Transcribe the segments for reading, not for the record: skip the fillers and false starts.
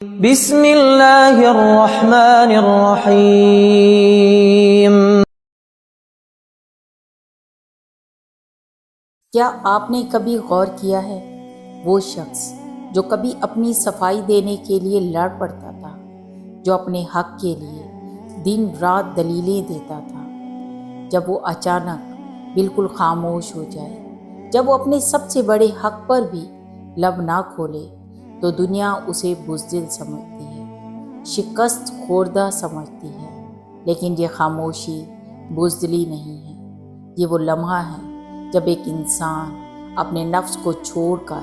بسم اللہ الرحمن الرحیم۔ کیا آپ نے کبھی غور کیا ہے وہ شخص جو کبھی اپنی صفائی دینے کے لیے لڑ پڑتا تھا، جو اپنے حق کے لیے دن رات دلیلیں دیتا تھا، جب وہ اچانک بالکل خاموش ہو جائے، جب وہ اپنے سب سے بڑے حق پر بھی لب نہ کھولے تو دنیا اسے بزدل سمجھتی ہے، شکست خوردہ سمجھتی ہے۔ لیکن یہ خاموشی بزدلی نہیں ہے، یہ وہ لمحہ ہے جب ایک انسان اپنے نفس کو چھوڑ کر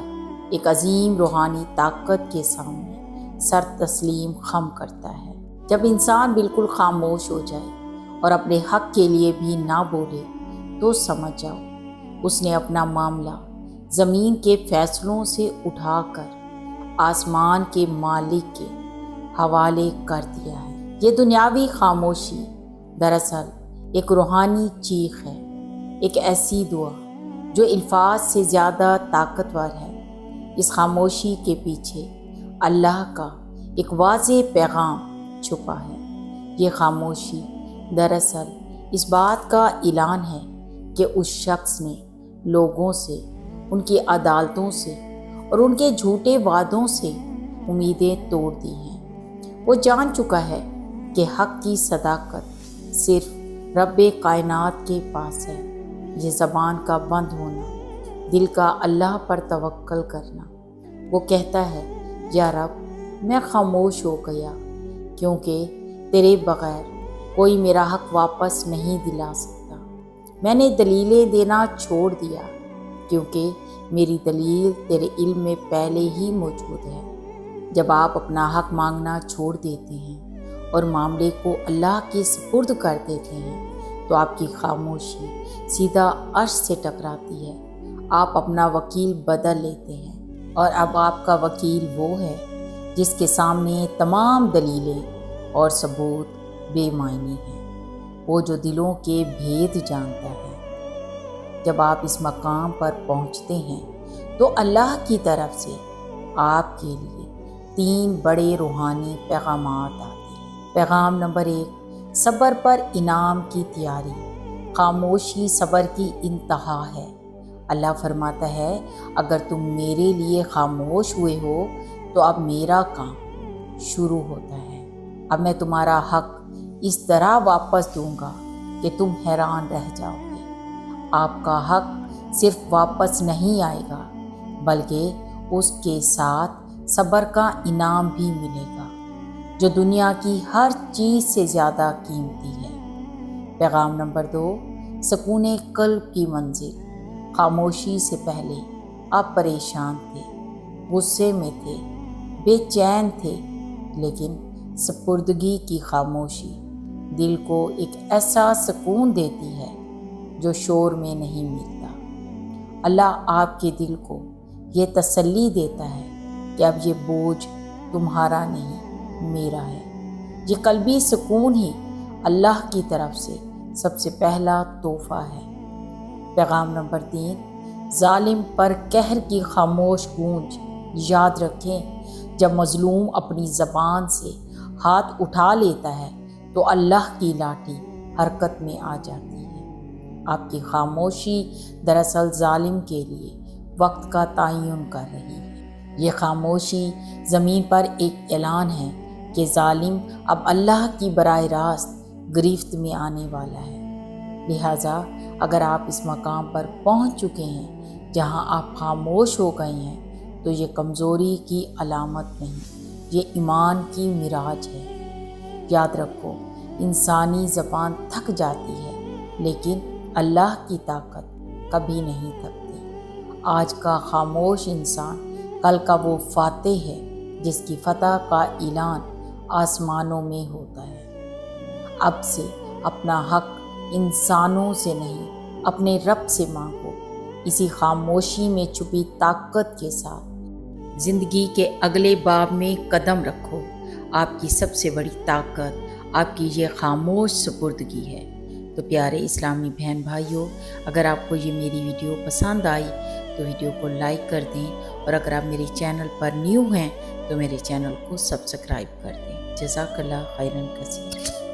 ایک عظیم روحانی طاقت کے سامنے سر تسلیم خم کرتا ہے۔ جب انسان بالکل خاموش ہو جائے اور اپنے حق کے لیے بھی نہ بولے تو سمجھ جاؤ اس نے اپنا معاملہ زمین کے فیصلوں سے اٹھا کر آسمان کے مالک کے حوالے کر دیا ہے۔ یہ دنیاوی خاموشی دراصل ایک روحانی چیخ ہے، ایک ایسی دعا جو الفاظ سے زیادہ طاقتور ہے۔ اس خاموشی کے پیچھے اللہ کا ایک واضح پیغام چھپا ہے۔ یہ خاموشی دراصل اس بات کا اعلان ہے کہ اس شخص نے لوگوں سے، ان کی عدالتوں سے اور ان کے جھوٹے وعدوں سے امیدیں توڑ دی ہیں۔ وہ جان چکا ہے کہ حق کی صداقت صرف رب کائنات کے پاس ہے۔ یہ زبان کا بند ہونا، دل کا اللہ پر توکل کرنا۔ وہ کہتا ہے، یا رب میں خاموش ہو گیا کیونکہ تیرے بغیر کوئی میرا حق واپس نہیں دلا سکتا۔ میں نے دلیلیں دینا چھوڑ دیا کیونکہ میری دلیل تیرے علم میں پہلے ہی موجود ہے۔ جب آپ اپنا حق مانگنا چھوڑ دیتے ہیں اور معاملے کو اللہ کے سپرد کر دیتے ہیں تو آپ کی خاموشی سیدھا عرش سے ٹکراتی ہے۔ آپ اپنا وکیل بدل لیتے ہیں اور اب آپ کا وکیل وہ ہے جس کے سامنے تمام دلیلیں اور ثبوت بے معنی ہیں، وہ جو دلوں کے بھید جانتا ہے۔ جب آپ اس مقام پر پہنچتے ہیں تو اللہ کی طرف سے آپ کے لیے 3 بڑے روحانی پیغامات آتے ہیں۔ پیغام نمبر 1، صبر پر انعام کی تیاری۔ خاموشی صبر کی انتہا ہے۔ اللہ فرماتا ہے، اگر تم میرے لیے خاموش ہوئے ہو تو اب میرا کام شروع ہوتا ہے۔ اب میں تمہارا حق اس طرح واپس دوں گا کہ تم حیران رہ جاؤ گے۔ آپ کا حق صرف واپس نہیں آئے گا بلکہ اس کے ساتھ صبر کا انعام بھی ملے گا جو دنیا کی ہر چیز سے زیادہ قیمتی ہے۔ پیغام نمبر 2، سکون قلب کی منزل۔ خاموشی سے پہلے آپ پریشان تھے، غصے میں تھے، بے چین تھے، لیکن سپردگی کی خاموشی دل کو ایک ایسا سکون دیتی ہے جو شور میں نہیں ملتا۔ اللہ آپ کے دل کو یہ تسلی دیتا ہے کہ اب یہ بوجھ تمہارا نہیں، میرا ہے۔ یہ قلبی سکون ہی اللہ کی طرف سے سب سے پہلا تحفہ ہے۔ پیغام نمبر 3، ظالم پر قہر کی خاموش گونج۔ یاد رکھیں، جب مظلوم اپنی زبان سے ہاتھ اٹھا لیتا ہے تو اللہ کی لاٹھی حرکت میں آ جاتی ہے۔ آپ کی خاموشی دراصل ظالم کے لیے وقت کا تعین کر رہی ہے۔ یہ خاموشی زمین پر ایک اعلان ہے کہ ظالم اب اللہ کی براہ راست گرفت میں آنے والا ہے۔ لہٰذا اگر آپ اس مقام پر پہنچ چکے ہیں جہاں آپ خاموش ہو گئے ہیں تو یہ کمزوری کی علامت نہیں، یہ ایمان کی معراج ہے۔ یاد رکھو، انسانی زبان تھک جاتی ہے لیکن اللہ کی طاقت کبھی نہیں تھکتی۔ آج کا خاموش انسان کل کا وہ فاتح ہے جس کی فتح کا اعلان آسمانوں میں ہوتا ہے۔ اب سے اپنا حق انسانوں سے نہیں، اپنے رب سے مانگو۔ اسی خاموشی میں چھپی طاقت کے ساتھ زندگی کے اگلے باب میں قدم رکھو۔ آپ کی سب سے بڑی طاقت آپ کی یہ خاموش سپردگی ہے۔ تو پیارے اسلامی بہن بھائیوں، اگر آپ کو یہ میری ویڈیو پسند آئی تو ویڈیو کو لائک کر دیں، اور اگر آپ میرے چینل پر نیو ہیں تو میرے چینل کو سبسکرائب کر دیں۔ جزاک اللہ خیراً کثیر۔